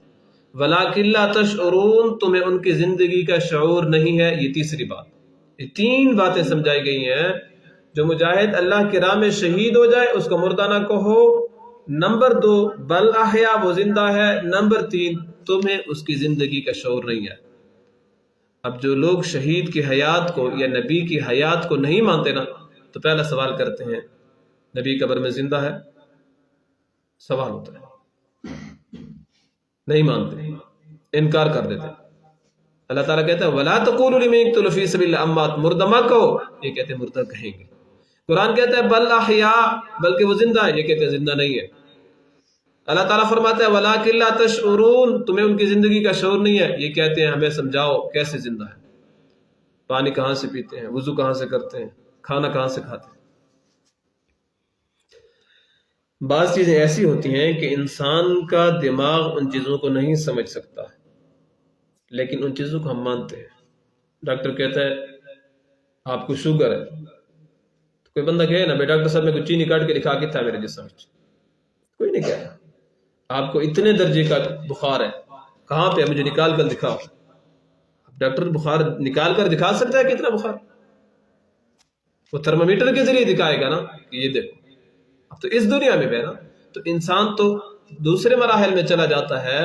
وَلَٰكِن لَا تَشْعُرُونَ، تمہیں ان کی زندگی کا شعور نہیں ہے، یہ تیسری بات. یہ تین باتیں سمجھائی گئی ہیں. جو مجاہد اللہ کی راہ میں شہید ہو جائے اس کو مردہ نہ کہو. نمبر 2 بل احیاء، وہ زندہ ہے. نمبر 3 تمہیں اس کی زندگی کا شعور نہیں ہے. اب جو لوگ شہید کی حیات کو یا نبی کی حیات کو نہیں مانتے نا، تو پہلا سوال کرتے ہیں نبی قبر میں زندہ ہے؟ سوال ہوتا ہے، نہیں مانتے، انکار کر دیتے. اللہ تعالیٰ کہتا ہے وَلَا تَقُولُوا لِمَن يُقْتَلُ فِي سَبِيلِ اللَّهِ أَمْوَاتٌ، مردہ مت کہو، یہ کہتے ہیں مردہ کہیں گے. قرآن کہتا ہے بل احیاء، بلکہ وہ زندہ ہے، یہ کہتے ہیں زندہ نہیں ہے. اللہ تعالیٰ فرماتا ہے وَلَٰكِن لَا تَشْعُرُونَ، تمہیں ان کی زندگی کا شعور نہیں ہے، یہ کہتے ہیں ہمیں سمجھاؤ کیسے زندہ ہے، پانی کہاں سے پیتے ہیں، وضو کہاں سے کرتے ہیں، کھانا کہاں سے کھاتے ہیں. بعض چیزیں ایسی ہوتی ہیں کہ انسان کا دماغ ان چیزوں کو نہیں سمجھ سکتا، لیکن ان چیزوں کو ہم مانتے ہیں. ڈاکٹر کہتا ہے آپ کو شوگر ہے، تو کوئی بندہ کہے نا بھائی ڈاکٹر صاحب میں کوئی چینی کاٹ کے دکھا کے تھا میرے جسم میں، کوئی نہیں کہہ رہا. آپ کو اتنے درجے کا بخار ہے، کہاں پہ، مجھے نکال کر دکھاؤ. ڈاکٹر بخار نکال کر دکھا سکتا ہے کتنا بخار؟ وہ تھرمامیٹر کے ذریعے دکھائے گا نا کہ یہ دیکھو. اب تو اس دنیا میں بھی نا، تو انسان تو دوسرے مراحل میں چلا جاتا ہے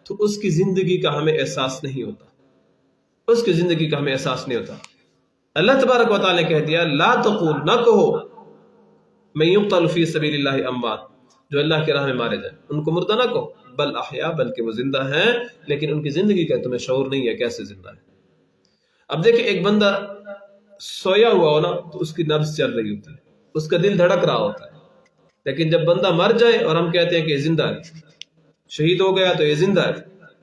تو اس کی زندگی کا ہمیں احساس نہیں ہوتا، اس کی زندگی کا ہمیں احساس نہیں ہوتا. اللہ تبارک و تعالیٰ نے کہہ دیا لا تقول، نہ کہو من یقتل فی سبیل اللہ اموات، جو اللہ کی راہ میں مارے جائیں ان کو مردہ نہ کہو، بل احیاء، بلکہ وہ زندہ ہیں، لیکن ان کی زندگی کا تمہیں شعور نہیں ہے کیسے زندہ ہے. اب دیکھیں ایک بندہ سویا ہوا ہو نا تو اس کی نبض چل رہی ہوتی ہے، اس کا دل دھڑک رہا ہوتا ہے. لیکن جب بندہ مر جائے اور ہم کہتے ہیں کہ یہ زندہ ہے، شہید ہو گیا تو یہ زندہ ہے،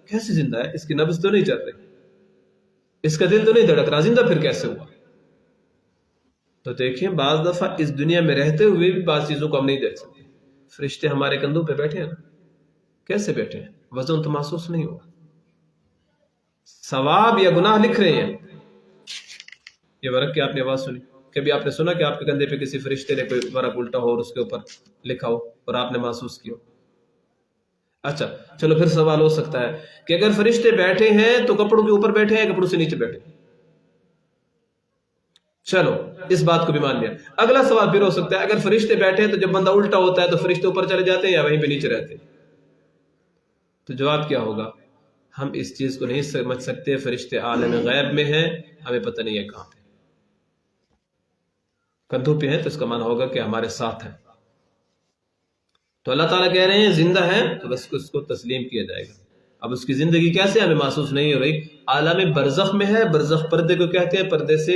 کیسے زندہ ہے؟ اس کی نبض تو نہیں چل رہی، اس کا دل تو نہیں دھڑک رہا، زندہ پھر کیسے ہوا؟ تو دیکھیں بعض دفعہ اس دنیا میں رہتے ہوئے بھی بعض چیزوں کو ہم نہیں دیکھ سکتے. فرشتے ہمارے کندھوں پہ بیٹھے ہیں نا، کیسے بیٹھے ہیں؟ وزن تو محسوس نہیں ہوا. ثواب یا گناہ لکھ رہے ہیں. یہ ورق کی آپ نے آواز سنی؟ کبھی آپ نے سنا کہ آپ کے کندھے پہ کسی فرشتے نے کوئی ورق الٹا ہو اور اس کے اوپر لکھا ہو اور آپ نے محسوس کیا ہو؟ اچھا چلو پھر سوال ہو سکتا ہے کہ اگر فرشتے بیٹھے ہیں تو کپڑوں کے اوپر بیٹھے ہیں، کپڑوں سے نیچے بیٹھے ہیں؟ چلو اس بات کو بھی مان لیا. اگلا سوال پھر ہو سکتا ہے اگر فرشتے بیٹھے ہیں تو جب بندہ الٹا ہوتا ہے تو فرشتے اوپر چلے جاتے ہیں یا وہیں پہ نیچے رہتے ہیں؟ تو جواب کیا ہوگا؟ ہم اس چیز کو نہیں سمجھ سکتے، فرشتے عالم غیب میں ہیں، ہمیں پتہ نہیں ہے کہاں پہ، کندھوں پہ ہیں، تو اس کا معنی ہوگا کہ ہمارے ساتھ ہیں۔ تو اللہ تعالیٰ کہہ رہے ہیں زندہ ہیں، تو بس اس کو تسلیم کیا جائے گا۔ اب اس کی زندگی کیسے ہمیں محسوس نہیں ہو رہی؟ عالم برزخ میں ہے، برزخ پردے کو کہتے ہیں، پردے سے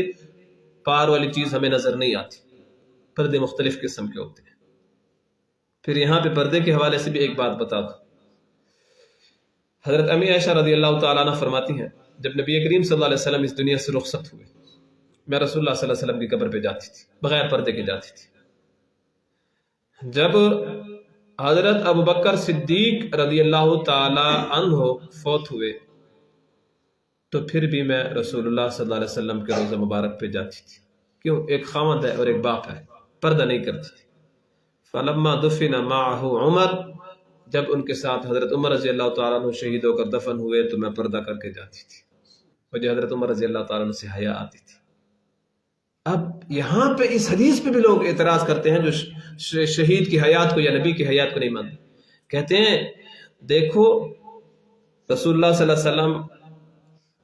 پار والی چیز ہمیں نظر نہیں آتی، پردے مختلف قسم کے ہوتے ہیں۔ پھر یہاں پہ پردے کے حوالے سے بھی ایک بات بتا دوں، حضرت امی عائشہ رضی اللہ تعالیٰ عنہ فرماتی ہیں جب نبی کریم صلی اللہ علیہ وسلم اس دنیا سے رخصت ہوئے، میں رسول اللہ صلی اللہ علیہ وسلم کی قبر پہ جاتی تھی، بغیر پردے کے جاتی تھی۔ جب حضرت ابوبکر صدیق رضی اللہ تعالی عنہ فوت ہوئے تو پھر بھی میں رسول اللہ صلی اللہ علیہ وسلم کے روضہ مبارک پہ جاتی تھی۔ کیوں؟ ایک خاوند ہے اور ایک باپ ہے، پردہ نہیں کرتی تھی۔ فلما دفن معه عمر، جب ان کے ساتھ حضرت عمر رضی اللہ تعالیٰ عنہ شہید ہو کر دفن ہوئے تو میں پردہ کر کے جاتی تھی، مجھے حضرت عمر رضی اللہ تعالیٰ عنہ سے حیا آتی تھی۔ اب یہاں پہ اس حدیث پہ بھی لوگ اعتراض کرتے ہیں جو شہید کی حیات کو یا نبی کی حیات کو نہیں مانتے، کہتے ہیں دیکھو رسول اللہ صلی اللہ علیہ وسلم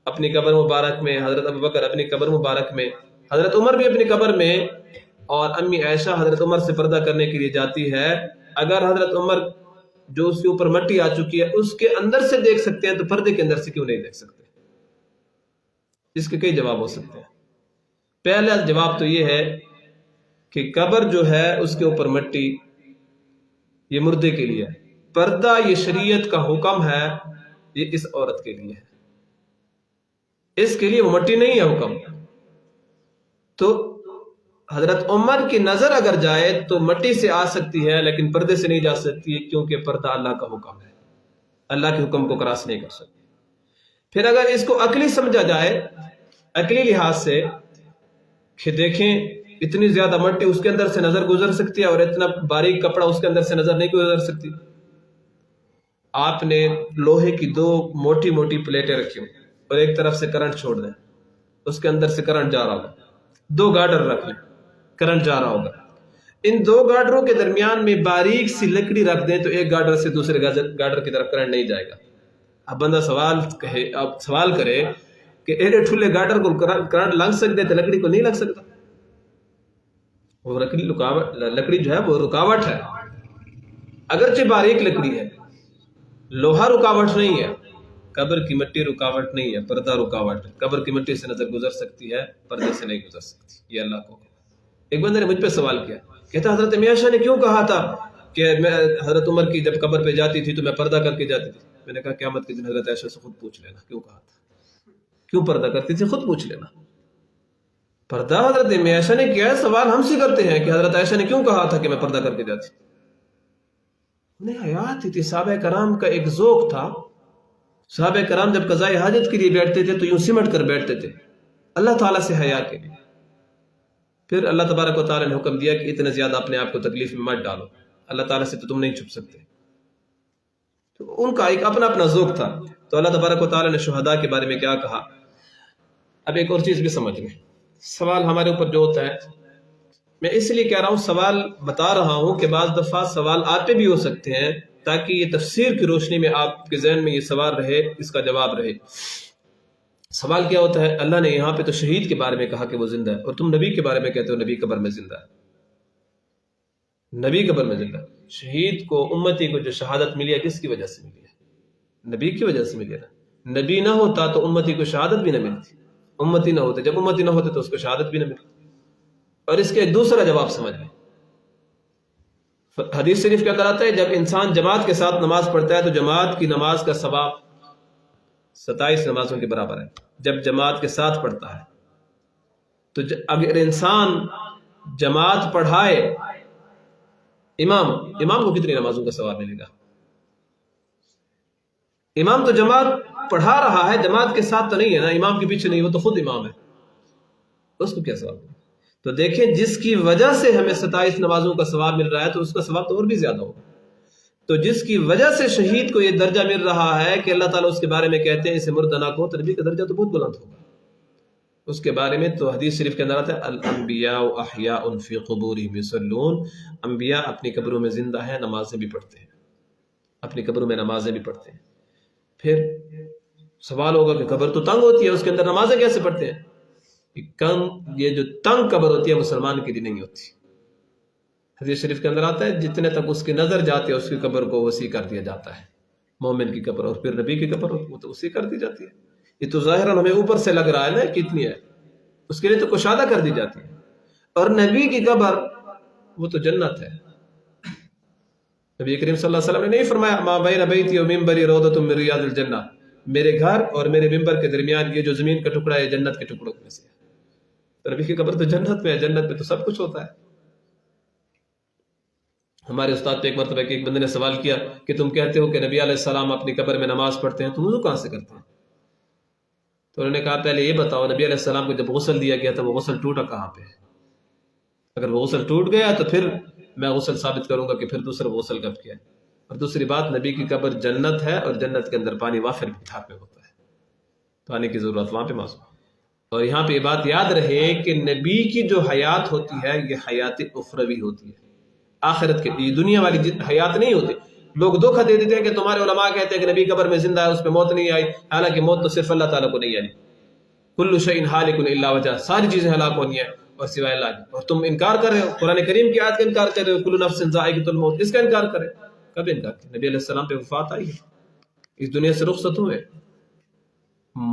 اپنی قبر مبارک میں، حضرت ابوبکر اپنی قبر مبارک میں، حضرت عمر بھی اپنی قبر میں، اور امی عائشہ حضرت عمر سے پردہ کرنے کے لیے جاتی ہے۔ اگر حضرت عمر جو اس کے اوپر مٹی آ چکی ہے اس کے اندر سے دیکھ سکتے ہیں تو پردے کے اندر سے کیوں نہیں دیکھ سکتے؟ اس کے کئی جواب ہو سکتے ہیں۔ پہلا جواب تو یہ ہے کہ قبر جو ہے اس کے اوپر مٹی یہ مردے کے لیے ہے، پردہ یہ شریعت کا حکم ہے، یہ اس عورت کے لیے ہے، اس کے لیے وہ مٹی نہیں ہے حکم۔ تو حضرت عمر کی نظر اگر جائے تو مٹی سے آ سکتی ہے لیکن پردے سے نہیں جا سکتی ہے، کیونکہ پردہ اللہ کا حکم ہے، اللہ کے حکم کو کراس نہیں کر سکتی۔ پھر اگر اس کو عقلی سمجھا جائے، عقلی لحاظ سے کہ دیکھیں اتنی زیادہ مٹی اس کے اندر سے نظر گزر سکتی ہے اور اتنا باریک کپڑا اس کے اندر سے نظر نہیں گزر سکتی۔ آپ نے لوہے کی دو موٹی موٹی پلیٹیں رکھی ہوں اور ایک طرف سے کرنٹ چھوڑ دیں، اس کے اندر سے کرنٹ جا رہا ہوگا، دو گارڈر رکھ لیں، کرنٹ جا رہا ہوگا، ان دو گارڈروں کے درمیان میں باریک سی لکڑی رکھ دیں تو ایک گارڈر سے دوسرے گارڈر کی طرف کرنٹ نہیں جائے گا۔ اب بندہ سوال کرے کہ ایڈے ٹھلے گارڈر کو کرنٹ لگ سکتے تو لکڑی کو نہیں لگ سکتا؟ وہ لکڑی جو ہے وہ رکاوٹ ہے، اگرچہ باریک لکڑی ہے، لوہا رکاوٹ نہیں ہے، قبر کی مٹی رکاوٹ نہیں ہے، پردہ رکاوٹ ہے۔ قبر کی مٹی سے نظر گزر سکتی ہے، پردے سے نہیں گزر سکتی، یہ اللہ کو۔ ایک بندے نے مجھ پہ سوال کیا، کہتا حضرت عائشہ نے کیوں کہا تھا کہ میں حضرت عمر کی جب قبر پہ جاتی تھی تو میں پردہ کر کے جاتی تھی؟ میں نے کہا قیامت کے دن حضرت عائشہ سے خود پوچھ لینا کیوں کہا تھا، کیوں پردہ کرتی تھی، خود پوچھ لینا۔ پردہ حضرت عائشہ نے کیا ہے، سوال ہم سے کرتے ہیں کہ حضرت عائشہ نے کیوں کہا تھا کہ میں پردہ کر کے جاتی تھی؟ انہیں حیات تھی، صحابہ کرام کا ایک ذوق تھا۔ صحابہ کرام جب قضاء حاجت کے لیے بیٹھتے تھے تو یوں سمٹ کر بیٹھتے تھے اللہ تعالیٰ سے حیا کے لیے۔ پھر اللہ تبارک و تعالیٰ نے حکم دیا کہ اتنے زیادہ اپنے آپ کو تکلیف میں مت ڈالو، اللہ تعالیٰ سے تو تم نہیں چھپ سکتے۔ تو ان کا ایک اپنا اپنا ذوق تھا۔ تو اللہ تبارک و تعالیٰ نے شہداء کے بارے میں کیا کہا؟ اب ایک اور چیز بھی سمجھ لیں، سوال ہمارے اوپر جو ہوتا ہے، میں اس لیے کہہ رہا ہوں، سوال بتا رہا ہوں کہ بعض دفعہ سوال آتے بھی ہو سکتے ہیں تاکہ یہ تفسیر کی روشنی میں آپ کے ذہن میں یہ سوال رہے، اس کا جواب رہے۔ سوال کیا ہوتا ہے؟ اللہ نے یہاں پہ تو شہید کے بارے میں کہا کہ وہ زندہ ہے، اور تم نبی کے بارے میں کہتے ہو نبی قبر میں زندہ ہے۔ نبی قبر میں زندہ ہے۔ شہید کو، امتی کو جو شہادت ملی ہے کس کی وجہ سے ملی ہے؟ نبی کی وجہ سے ملی ہے نا۔ نبی نہ ہوتا تو امتی کو شہادت بھی نہ ملتی، امتی نہ ہوتے، جب امتی نہ ہوتے تو اس کو شہادت بھی نہ ملتی۔ اور اس کا ایک دوسرا جواب سمجھ لیں، حدیث شریف کیا کراتا ہے؟ جب انسان جماعت کے ساتھ نماز پڑھتا ہے تو جماعت کی نماز کا ثواب 27 نمازوں کے برابر ہے۔ جب جماعت کے ساتھ پڑھتا ہے تو اگر انسان جماعت پڑھائے، امام کو کتنی نمازوں کا ثواب ملے گا؟ امام تو جماعت پڑھا رہا ہے، جماعت کے ساتھ تو نہیں ہے نا، امام کے پیچھے نہیں، وہ تو خود امام ہے، اس کو کیا ثواب؟ تو دیکھیں جس کی وجہ سے ہمیں 27 نمازوں کا ثواب مل رہا ہے تو اس کا ثواب تو اور بھی زیادہ ہوگا۔ تو جس کی وجہ سے شہید کو یہ درجہ مل رہا ہے کہ اللہ تعالیٰ اس کے بارے میں کہتے ہیں اسے مردنا کو، تو نبی کا درجہ تو بہت بلند ہوگا اس کے بارے میں۔ تو حدیث شریف کے اندر آتا ہے الانبیاء احیاء فی قبورہم یصلون، انبیاء اپنی قبروں میں زندہ ہیں، نمازیں بھی پڑھتے ہیں، اپنی قبروں میں نمازیں بھی پڑھتے ہیں۔ پھر سوال ہوگا کہ قبر تو تنگ ہوتی ہے، اس کے اندر نمازیں کیسے پڑھتے ہیں؟ یہ جو تنگ قبر ہوتی ہے مسلمان کے لیے نہیں ہوتی۔ حدیث شریف کے اندر آتا ہے جتنے تک اس کی نظر جاتی ہے اس کی قبر کو وسیع کر دیا جاتا ہے، مومن کی قبر، اور پھر نبی کی قبر وہ تو وسیع کر دی جاتی ہے۔ یہ تو ظاہراً ہمیں اوپر سے لگ رہا ہے نا کتنی ہے، اس کے لیے تو کشادہ کر دی جاتی ہے۔ اور نبی کی قبر وہ تو جنت ہے۔ نبی کریم صلی اللہ علیہ وسلم نے نہیں فرمایا ما بین بیتی و منبری روضۃ من ریاض الجنہ، میرے گھر اور میرے منبر کے درمیان یہ جو زمین کا ٹکڑا ہے جنت کے ٹکڑوں میں سے ہے۔ تو نبی کی قبر تو جنت میں ہے، جنت میں تو سب کچھ ہوتا ہے۔ ہمارے استاد پہ ایک مرتبہ ایک بندے نے سوال کیا کہ تم کہتے ہو کہ نبی علیہ السلام اپنی قبر میں نماز پڑھتے ہیں، تم وضو کہاں سے کرتے ہیں؟ تو انہوں نے کہا پہلے یہ بتاؤ نبی علیہ السلام کو جب غسل دیا گیا تھا وہ غسل ٹوٹا کہاں پہ؟ اگر وہ غسل ٹوٹ گیا تو پھر میں غسل ثابت کروں گا کہ پھر دوسرا غسل کب کیا ہے۔ اور دوسری بات، نبی کی قبر جنت ہے اور جنت کے اندر پانی وافر مقدار میں ہوتا ہے، پانی کی ضرورت وہاں پہ محسوس۔ اور یہاں پہ یہ بات یاد رہے کہ نبی کی جو حیات ہوتی ہے یہ حیات اخروی ہوتی ہے، آخرت کے لیے، دنیا والی حیات نہیں ہوتی۔ لوگ دھوکہ دے دیتے ہیں کہ تمہارے علماء کہتے ہیں کہ نبی قبر میں زندہ ہے، اس پہ موت نہیں آئی، حالانکہ موت تو صرف اللہ تعالیٰ کو نہیں آئی۔ کل شیء ہالک الا وجہ، ساری چیزیں ہلاک ہونی ہیں اور سوائے اللہ کے، اور تم انکار کر رہے ہو، قرآن کریم کی آیت کا انکار کر رہے ہو، کل نفس ذائقۃ الموت، اس کا انکار کرے۔ کب انکار کیا؟ نبی علیہ السلام پہ وفات آئی ہے، اس دنیا سے رخصت ہوئے۔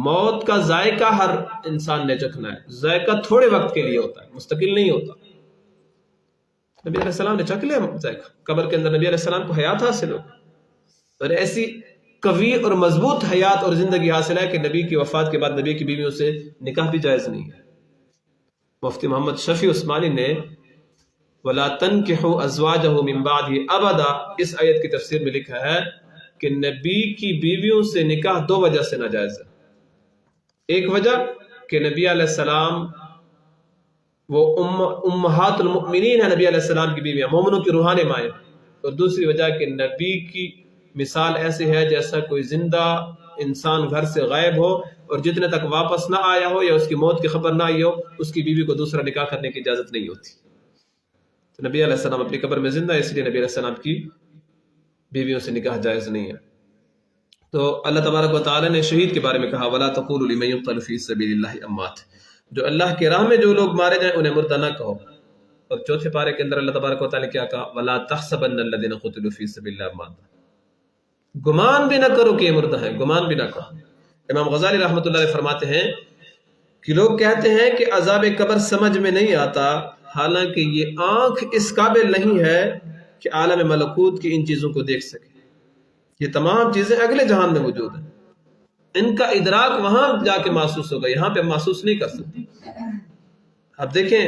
موت کا ذائقہ ہر انسان نے چکھنا ہے، ذائقہ تھوڑے وقت کے لیے ہوتا ہے، مستقل نہیں ہوتا۔ نبی علیہ السلام نے چکھ لیا ذائقہ، قبر کے اندر نبی علیہ السلام کو حیات حاصل ہو، اور ایسی قوی اور مضبوط حیات اور زندگی حاصل ہے کہ نبی کی وفات کے بعد نبی کی بیویوں سے نکاح بھی جائز نہیں ہے۔ مفتی محمد شفیع عثمانی نے وَلَا تَنْكِحُوا أَزْوَاجَهُ مِن بَعْدِهِ أَبَدًا اس آیت کی تفسیر میں لکھا ہے کہ نبی کی بیویوں سے نکاح دو وجہ سے ناجائز ہے۔ ایک وجہ کہ نبی علیہ السلام وہ امہات المؤمنین ہیں، نبی علیہ السلام کی بیویاں مومنوں کی روحانی مائیں، اور دوسری وجہ کہ نبی کی مثال ایسی ہے جیسا کوئی زندہ انسان گھر سے غائب ہو اور جتنے تک واپس نہ آیا ہو یا اس کی موت کی خبر نہ آئی ہو اس کی بیوی کو دوسرا نکاح کرنے کی اجازت نہیں ہوتی۔ تو نبی علیہ السلام اپنی قبر میں زندہ ہے، اس لیے نبی علیہ السلام کی بیویوں سے نکاح جائز نہیں ہے۔ تو اللہ تبارک و تعالی نے شہید کے بارے میں کہا وَلَا تَقُولُوا لِمَن يُقْتَلُ فِي سَبِيلِ اللَّهِ أَمْوَاتٌ، جو اللہ کی راہ میں جو لوگ مارے جائیں انہیں مردہ نہ کہو۔ اور چوتھے پارے کے اندر اللہ تبارک و تعالی نے کیا کہا وَلَا تَحْسَبَنَّ الَّذِينَ قُتِلُوا فِي سَبِيلِ اللَّهِ أَمْوَاتٌ، گمان بھی نہ کرو کہ یہ مردہ ہیں، گمان بھی نہ کہو۔ امام غزالی رحمۃ اللہ علیہ فرماتے ہیں کہ لوگ کہتے ہیں کہ عذاب قبر سمجھ میں نہیں آتا، حالانکہ یہ آنکھ اس قابل نہیں ہے کہ عالم ملکوت کی ان چیزوں کو دیکھ سکے۔ یہ تمام چیزیں اگلے جہان میں موجود ہیں، ان کا ادراک وہاں جا کے محسوس ہوگا، یہاں پہ محسوس نہیں کر سکتے۔ اب دیکھیں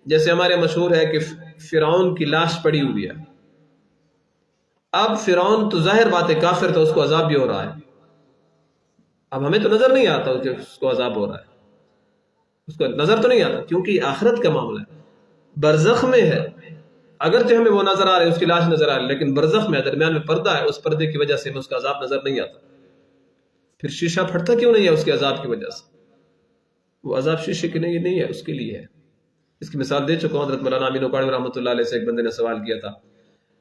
جیسے ہمارے مشہور ہے کہ فرعون کی لاش پڑی ہوئی ہے، اب فرعون تو ظاہر بات ہے کافر تھا، اس کو عذاب بھی ہو رہا ہے، اب ہمیں تو نظر نہیں آتا کہ اس کو عذاب ہو رہا ہے، اس کو نظر تو نہیں آتا کیونکہ یہ آخرت کا معاملہ ہے، برزخ میں ہے، اگرچہ ہمیں وہ نظر آ رہے اس کی لاش نظر آ رہی، لیکن برزخ میں درمیان میں پردہ ہے، اس پردے کی وجہ سے ہمیں اس کا عذاب نظر نہیں آتا۔ پھر شیشہ پھٹتا کیوں نہیں ہے؟ اس کے عذاب کی وجہ سے۔ وہ عذاب شیشے کے نہیں ہے، اس کے لیے ہے۔ اس کی مثال دے چکا ہوں، حضرت مولانا امین اوکاڑی رحمۃ اللہ علیہ سے ایک بندے نے سوال کیا تھا،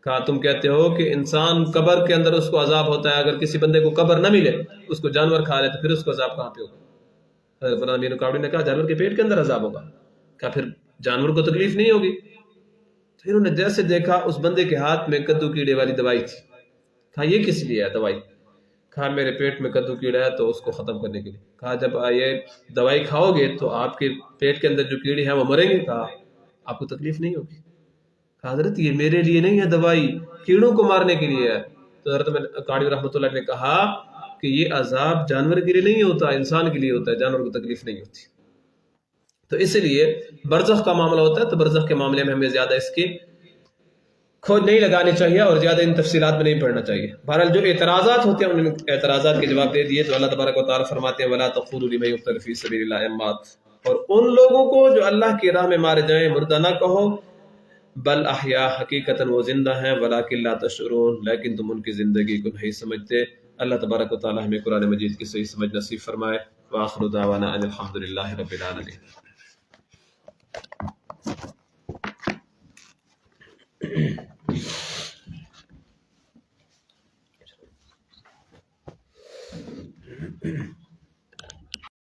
کہا تم کہتے ہو کہ انسان قبر کے اندر اس کو عذاب ہوتا ہے، اگر کسی بندے کو قبر نہ ملے اس کو جانور کھا لے تو پھر اس کو عذاب کہاں پہ ہوگا؟ حضرت مولانا امین اوکاڑی نے کہا جانور کے پیٹ کے اندر عذاب ہوگا۔ کہا پھر جانور کو تکلیف نہیں ہوگی؟ پھر انہوں نے جیسے دیکھا اس بندے کے ہاتھ میں کدو کیڑے والی دوائی تھی، کہا یہ کس لیے ہے دوائی؟ کہا میرے پیٹ میں کدو کیڑا ہے تو اس کو ختم کرنے کے لیے۔ کہا جب یہ دوائی کھاؤ گے تو آپ کے پیٹ کے اندر جو کیڑے ہیں وہ مریں گے؟ کہا آپ کو تکلیف نہیں ہوگی۔ کہا حضرت یہ میرے لیے نہیں ہے دوائی، کیڑوں کو مارنے کے لیے ہے۔ تو حضرت قاڑی رحمۃ اللہ نے کہا کہ یہ عذاب جانور کے لیے نہیں ہوتا، انسان کے لیے ہوتا ہے، جانور کو تکلیف نہیں ہوتی۔ تو اس لیے برزخ کا معاملہ ہوتا ہے تو برزخ کے معاملے میں ہمیں زیادہ اس کی کھوج نہیں لگانی چاہیے اور زیادہ ان تفصیلات میں نہیں پڑھنا چاہیے۔ بہرحال جو اعتراضات ہوتے ہیں ان اعتراضات کے جواب دے دیے تو اللہ تبارک و تعالیٰ فرماتے ہیں وَلَا تَقُولُوا لِمَن يُقْتَلُ فِي سَبِيلِ اللَّهِ أَمْوَاتٌ، اور ان لوگوں کو جو اللہ کی راہ میں مارے جائیں مردہ نہ کہو، بل احیاء حقیقتاً وہ زندہ ہیں، ولیکن لا تشعرون لیکن تم ان کی زندگی کو نہیں سمجھتے۔ اللہ تبارک و تعالیٰ ہمیں قرآن مجید کی صحیح سمجھ نصیب فرمائے۔ وآخر دعوانا ان الحمد للہ رب العالمین۔